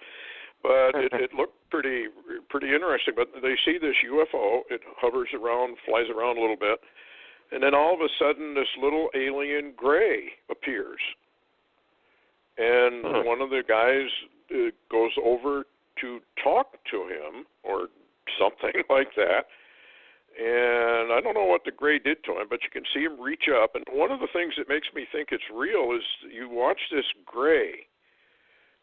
Speaker 1: But it looked pretty interesting. But they see this UFO. It hovers around, flies around a little bit, and then all of a sudden this little alien gray appears. And one of the guys goes over to talk to him or something like that. And I don't know what the gray did to him, but you can see him reach up. And one of the things that makes me think it's real is you watch this gray.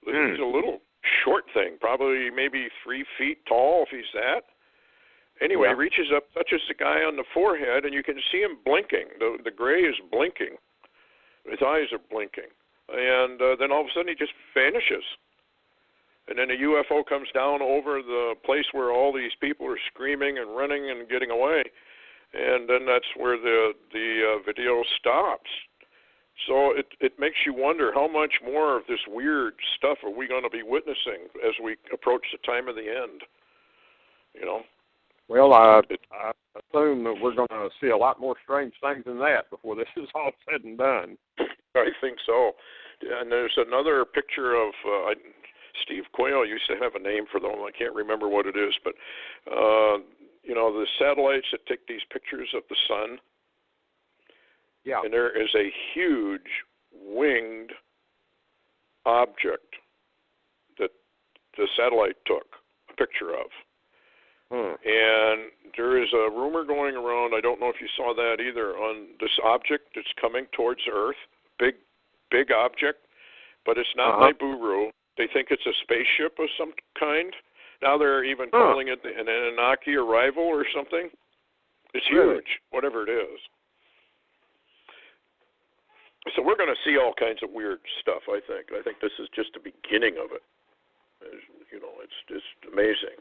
Speaker 1: He's a little short thing, probably maybe 3 feet tall if he's that. Anyway, he reaches up, touches the guy on the forehead, and you can see him blinking. The gray is blinking. His eyes are blinking. And then all of a sudden he just vanishes. And then a UFO comes down over the place where all these people are screaming and running and getting away. And then that's where the video stops. So it makes you wonder how much more of this weird stuff are we going to be witnessing as we approach the time of the end, you know?
Speaker 2: Well, I assume that we're going to see a lot more strange things than that before this is all said and done.
Speaker 1: I think so. And there's another picture of Steve Quayle used to have a name for them. I can't remember what it is, but you know, the satellites that take these pictures of the sun.
Speaker 2: Yeah.
Speaker 1: And there is a huge winged object that the satellite took a picture of. And there is a rumor going around, I don't know if you saw that either, on this object that's coming towards Earth, big object, but it's not Nibiru. They think it's a spaceship of some kind. Now they're even calling it an Anunnaki arrival or something. It's huge, whatever it is. So we're going to see all kinds of weird stuff, I think. I think this is just the beginning of it. You know, it's just amazing.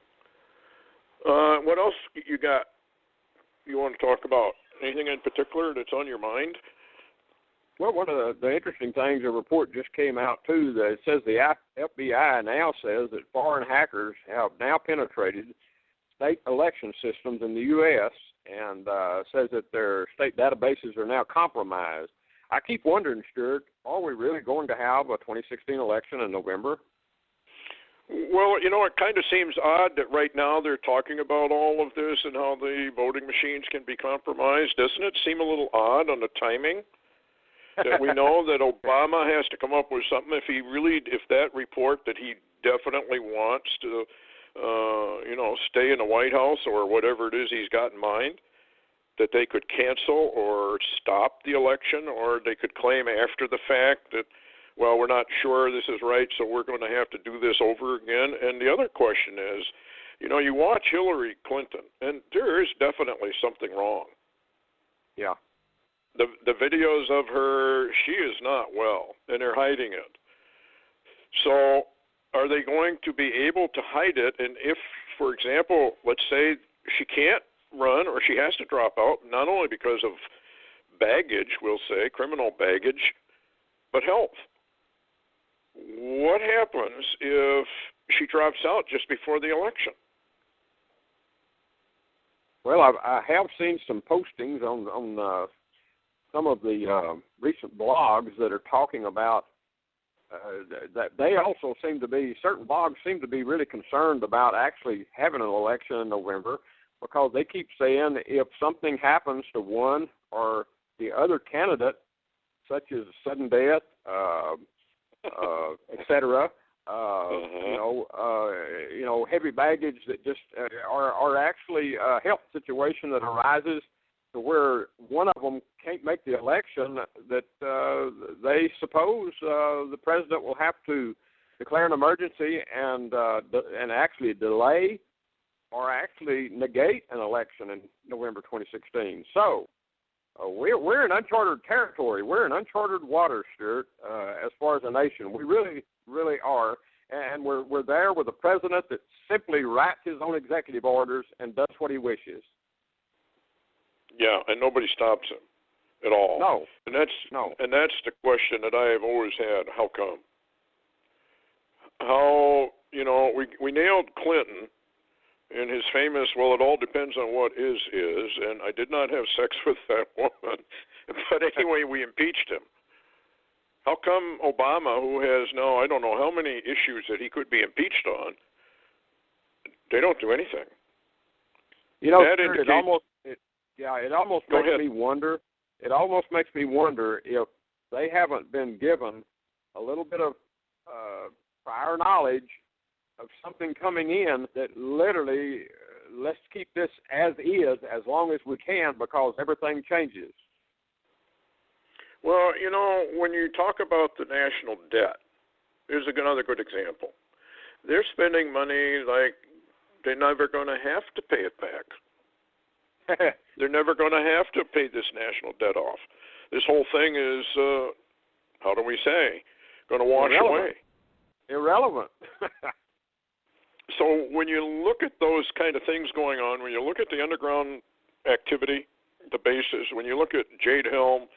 Speaker 1: What else you got you want to talk about? Anything in particular that's on your mind?
Speaker 2: Well, one of the interesting things, a report just came out, too, that it says the FBI now says that foreign hackers have now penetrated state election systems in the U.S. and says that their state databases are now compromised. I keep wondering, Stuart, are we really going to have a 2016 election in November?
Speaker 1: Well, you know, it kind of seems odd that right now they're talking about all of this and how the voting machines can be compromised. Doesn't it seem a little odd on the timing? That we know that Obama has to come up with something if that report that he definitely wants to, you know, stay in the White House or whatever it is he's got in mind, that they could cancel or stop the election, or they could claim after the fact that, well, we're not sure this is right, so we're going to have to do this over again. And the other question is, you know, you watch Hillary Clinton, and there is definitely something wrong.
Speaker 2: Yeah.
Speaker 1: The videos of her, she is not well, and they're hiding it. So are they going to be able to hide it? And if, for example, let's say she can't run or she has to drop out, not only because of baggage, we'll say, criminal baggage, but health. What happens if she drops out just before the election?
Speaker 2: Well, I have seen some postings on some of the recent blogs that are talking about that they also seem to be, certain blogs seem to be really concerned about actually having an election in November, because they keep saying if something happens to one or the other candidate, such as sudden death, etc., you know, heavy baggage that just are actually a health situation that arises to where one of them can't make the election, that they suppose the president will have to declare an emergency and actually delay or actually negate an election in November 2016. So we're in uncharted territory. We're in uncharted waters, Stuart, as far as a nation. We really, really are. And we're there with a president that simply writes his own executive orders and does what he wishes.
Speaker 1: Yeah, and nobody stops him at all.
Speaker 2: No.
Speaker 1: And that's the question that I have always had. How come? How, we nailed Clinton in his famous, well, it all depends on what is, and I did not have sex with that woman. But anyway, we impeached him. How come Obama, who has now, I don't know how many issues that he could be impeached on, they don't do anything?
Speaker 2: It almost makes me wonder. It almost makes me wonder if they haven't been given a little bit of prior knowledge of something coming in that literally, let's keep this as is as long as we can because everything changes.
Speaker 1: Well, when you talk about the national debt, here's another good example. They're spending money like they're never going to have to pay it back. They're never going to have to pay this national debt off. This whole thing is, how do we say, going to wash away.
Speaker 2: Irrelevant.
Speaker 1: So when you look at those kind of things going on, when you look at the underground activity, the bases, when you look at Jade Helm,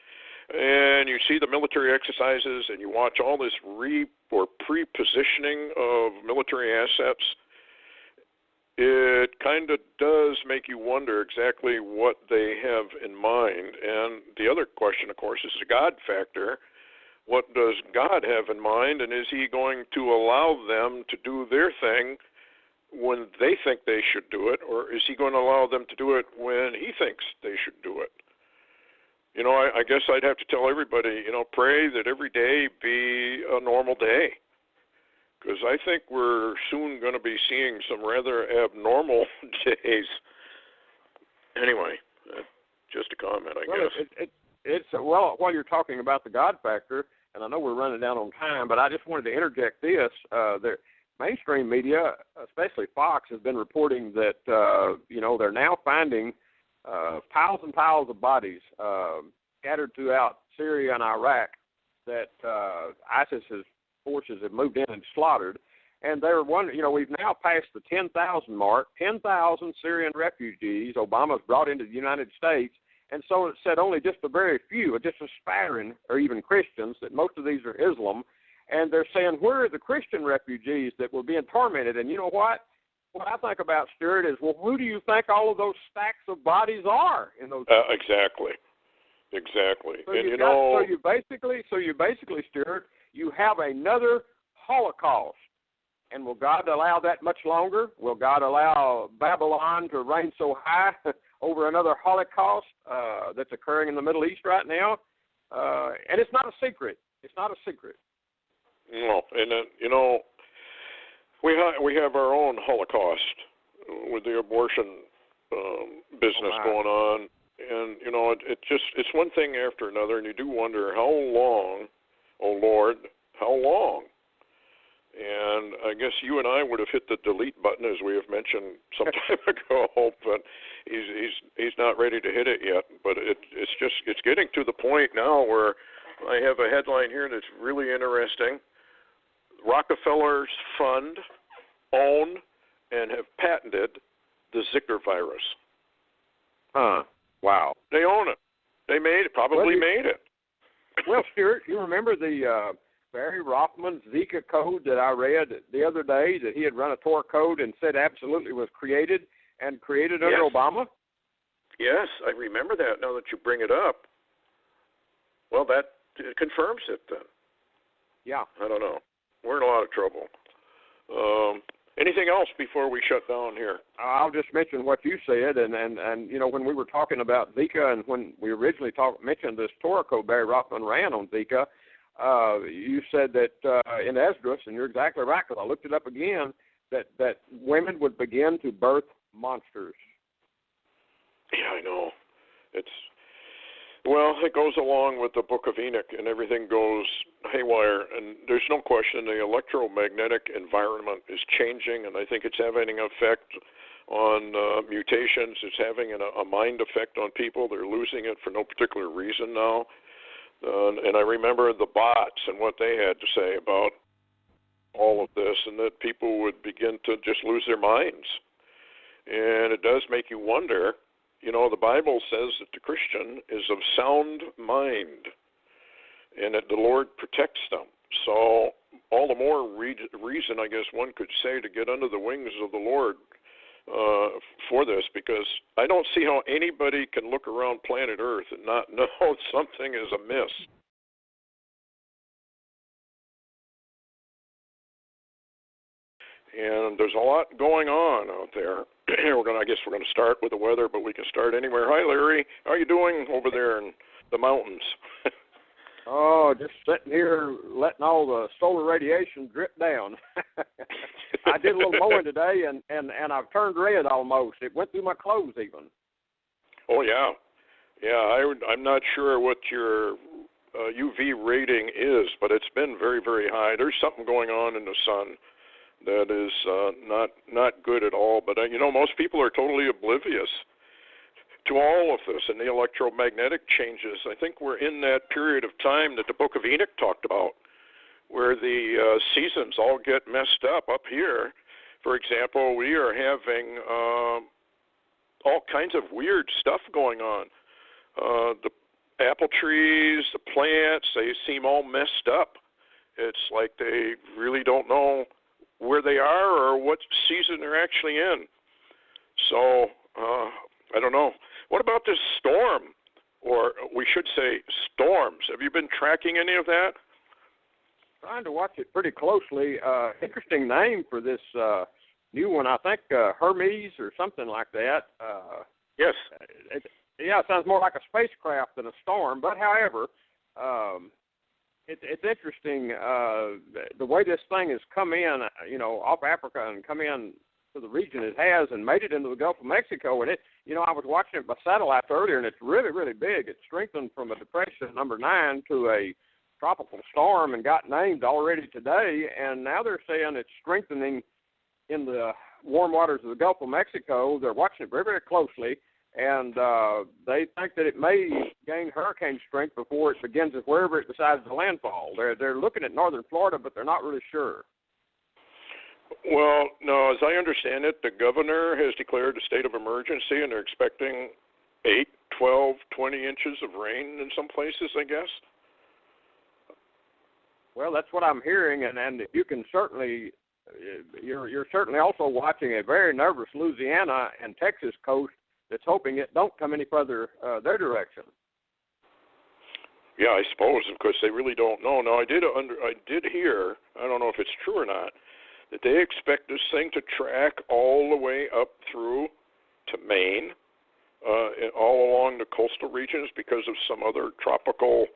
Speaker 1: and you see the military exercises, and you watch all this pre-positioning of military assets, it kind of does make you wonder exactly what they have in mind. And the other question, of course, is the God factor. What does God have in mind, and is he going to allow them to do their thing when they think they should do it, or is he going to allow them to do it when he thinks they should do it? I guess I'd have to tell everybody, pray that every day be a normal day, because I think we're soon going to be seeing some rather abnormal days. Anyway, just a comment, I guess.
Speaker 2: While you're talking about the God factor, and I know we're running down on time, but I just wanted to interject this. The mainstream media, especially Fox, has been reporting that, they're now finding piles and piles of bodies scattered throughout Syria and Iraq that ISIS's forces have moved in and slaughtered. And they're wondering, we've now passed the 10,000 mark. 10,000 Syrian refugees Obama's brought into the United States. And so it said only just a very few, just a spattering, or even Christians, that most of these are Islam. And they're saying, where are the Christian refugees that were being tormented? And you know what? What I think about, Stuart, is, well, who do you think all of those stacks of bodies are in those?
Speaker 1: Exactly.
Speaker 2: So
Speaker 1: and
Speaker 2: you basically, Stuart, you have another Holocaust. And will God allow that much longer? Will God allow Babylon to reign so high over another Holocaust that's occurring in the Middle East right now? And it's not a secret. It's not a secret.
Speaker 1: No, and we have our own Holocaust with the abortion business going on, and it's one thing after another, and you do wonder how long, oh Lord, how long? And I guess you and I would have hit the delete button, as we have mentioned some time ago, but he's not ready to hit it yet. But it's getting to the point now where I have a headline here that's really interesting. Rockefeller's fund, own, and have patented the Zika virus.
Speaker 2: Wow.
Speaker 1: They own it. They made it.
Speaker 2: Well, Stuart, you remember the Barry Rothman Zika code that I read the other day, that he had run a Tor code and said absolutely was created under Obama?
Speaker 1: Yes, I remember that now that you bring it up. Well, that confirms it then. Yeah. I don't know. We're in a lot of trouble. Anything else before we shut down here?
Speaker 2: I'll just mention what you said, and when we were talking about Zika, and when we originally mentioned this Torah code Barry Rothman ran on Zika, you said that in Esdras, and you're exactly right, because I looked it up again, that women would begin to birth monsters.
Speaker 1: Yeah, I know. Well, it goes along with the Book of Enoch, and everything goes haywire. And there's no question the electromagnetic environment is changing, and I think it's having an effect on mutations. It's having a mind effect on people. They're losing it for no particular reason now. And I remember the bots and what they had to say about all of this, and that people would begin to just lose their minds. And it does make you wonder. You know, the Bible says that the Christian is of sound mind and that the Lord protects them. So all the more reason, I guess one could say, to get under the wings of the Lord for this, because I don't see how anybody can look around planet Earth and not know something is amiss. And there's a lot going on out there. I guess we're going to start with the weather, but we can start anywhere. Hi, Larry. How are you doing over there in the mountains?
Speaker 2: Oh, just sitting here letting all the solar radiation drip down. I did a little mowing today, and I've turned red almost. It went through my clothes even.
Speaker 1: Oh, yeah. Yeah, I'm not sure what your UV rating is, but it's been very, very high. There's something going on in the sun that is not good at all. But, most people are totally oblivious to all of this and the electromagnetic changes. I think we're in that period of time that the Book of Enoch talked about, where the seasons all get messed up here. For example, we are having all kinds of weird stuff going on. The apple trees, the plants, they seem all messed up. It's like they really don't know where they are or what season they're actually in. So, I don't know. What about this storm? Or we should say storms. Have you been tracking any of that?
Speaker 2: Trying to watch it pretty closely. Interesting name for this new one. I think Hermes or something like that.
Speaker 1: Yes.
Speaker 2: It sounds more like a spacecraft than a storm. But, however, it's interesting the way this thing has come in, off Africa and come in to the region it has and made it into the Gulf of Mexico. And I was watching it by satellite earlier, and it's really, really big. It's strengthened from a depression number 9 to a tropical storm and got named already today. And now they're saying it's strengthening in the warm waters of the Gulf of Mexico. They're watching it very, very closely. And they think that it may gain hurricane strength before it begins wherever it decides to landfall. They're looking at northern Florida, but they're not really sure.
Speaker 1: Well, no, as I understand it, the governor has declared a state of emergency, and they're expecting 8, 12, 20 inches of rain in some places, I guess.
Speaker 2: Well, that's what I'm hearing, and you can certainly, you're certainly also watching a very nervous Louisiana and Texas coast that's hoping it don't come any further their direction.
Speaker 1: Yeah, I suppose, because they really don't know. Now, I did hear, I don't know if it's true or not, that they expect this thing to track all the way up through to Maine, all along the coastal regions because of some other tropical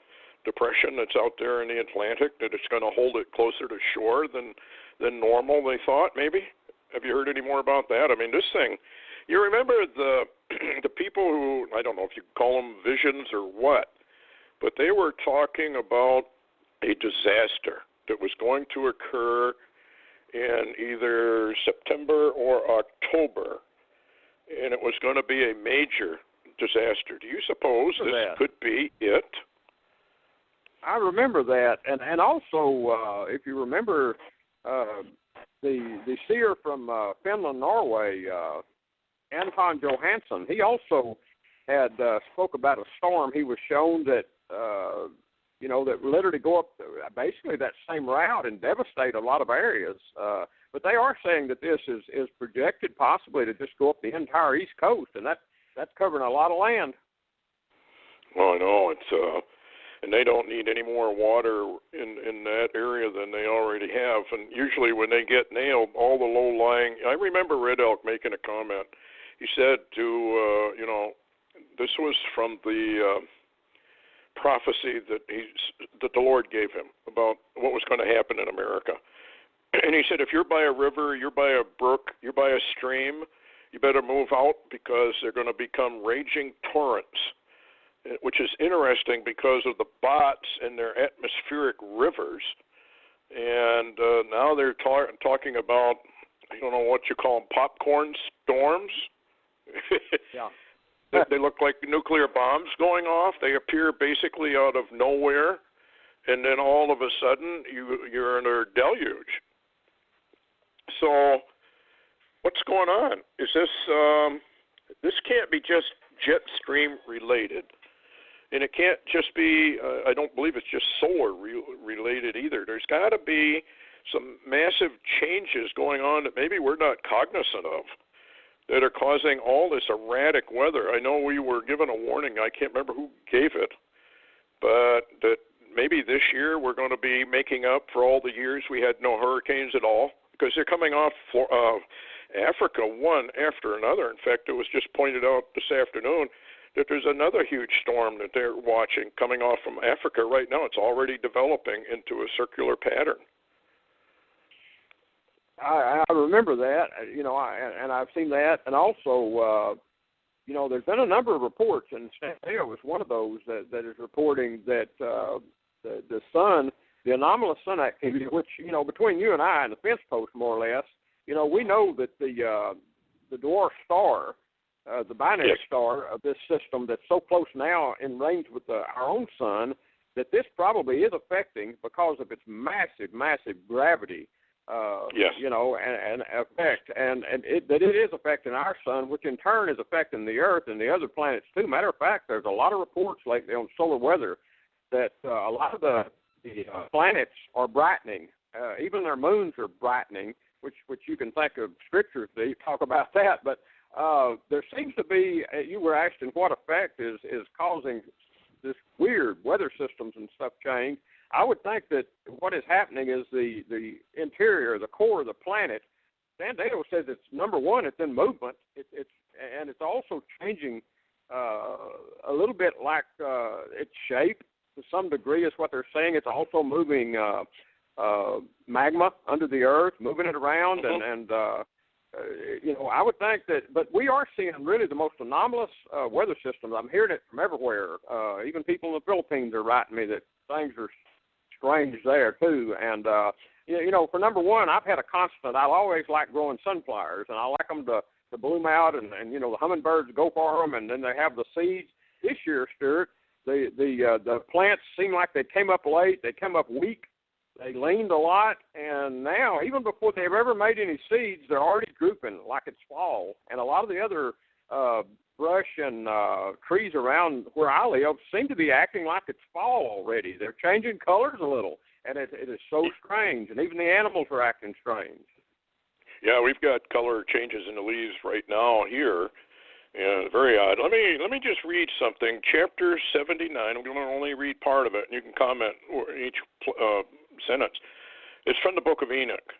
Speaker 1: depression that's out there in the Atlantic, that it's going to hold it closer to shore than normal, they thought, maybe? Have you heard any more about that? I mean, this thing, you remember the people who, I don't know if you call them visions or what, but they were talking about a disaster that was going to occur in either September or October, and it was going to be a major disaster. Do you suppose this could be it?
Speaker 2: I remember that, and also, if you remember, the seer from Finland, Norway, Anton Johansson, he also had spoke about a storm he was shown that that literally go up basically that same route and devastate a lot of areas. But they are saying that this is projected possibly to just go up the entire East Coast, and that's covering a lot of land.
Speaker 1: Well, I know it's and they don't need any more water in that area than they already have. And usually when they get nailed, all the low-lying, I remember Red Elk making a comment. He said this was from the prophecy that the Lord gave him about what was going to happen in America. And he said, if you're by a river, you're by a brook, you're by a stream, you better move out because they're going to become raging torrents. which is interesting because of the bots and their atmospheric rivers. And now they're talking about, I don't know what you call them, popcorn storms.
Speaker 2: Yeah.
Speaker 1: They look like nuclear bombs going off. They appear basically out of nowhere, and then all of a sudden you're in a deluge. So what's going on? Is this can't be just jet stream related, and it can't just be, I don't believe it's just solar related either. There's got to be some massive changes going on that maybe we're not cognizant of that are causing all this erratic weather. I know we were given a warning, I can't remember who gave it, but that maybe this year we're going to be making up for all the years we had no hurricanes at all, because they're coming off Africa one after another. In fact, it was just pointed out this afternoon that there's another huge storm that they're watching coming off from Africa right now. It's already developing into a circular pattern.
Speaker 2: I remember that, and I've seen that, and also, there's been a number of reports, and San Diego was one of those that is reporting that the sun, the anomalous sun activity, which, between you and I and the fence post, more or less, we know that the dwarf star, the binary star of this system that's so close now in range with our own sun, that this probably is affecting because of its massive, massive gravity. And effect, and that it is affecting our sun, which in turn is affecting the Earth and the other planets too. Matter of fact, there's a lot of reports lately on solar weather that a lot of the planets are brightening, even their moons are brightening, which you can think of scriptures that talk about that. But there seems to be, you were asking what effect is causing this weird weather systems and stuff change. I would think that what is happening is the interior, the core of the planet. San Diego says it's number one. It's in movement. It's also changing a little bit like its shape to some degree is what they're saying. It's also moving magma under the earth, moving it around, and I would think that. But we are seeing really the most anomalous weather systems. I'm hearing it from everywhere. Even people in the Philippines are writing me that things are strange there too. And for number one, I've had a constant. I always like growing sunflowers, and I like them to bloom out, and the hummingbirds go for them, and then they have the seeds. This year, Stuart, the plants seem like they came up late. They came up weak. They leaned a lot, and now, even before they've ever made any seeds, they're already drooping like it's fall. And a lot of the other brush and trees around where I live seem to be acting like it's fall already. They're changing colors a little, and it is so strange. And even the animals are acting strange.
Speaker 1: Yeah, we've got color changes in the leaves right now here. Yeah, very odd. Let me just read something. Chapter 79. I'm going to only read part of it, and you can comment each sentence. It's from the Book of Enoch.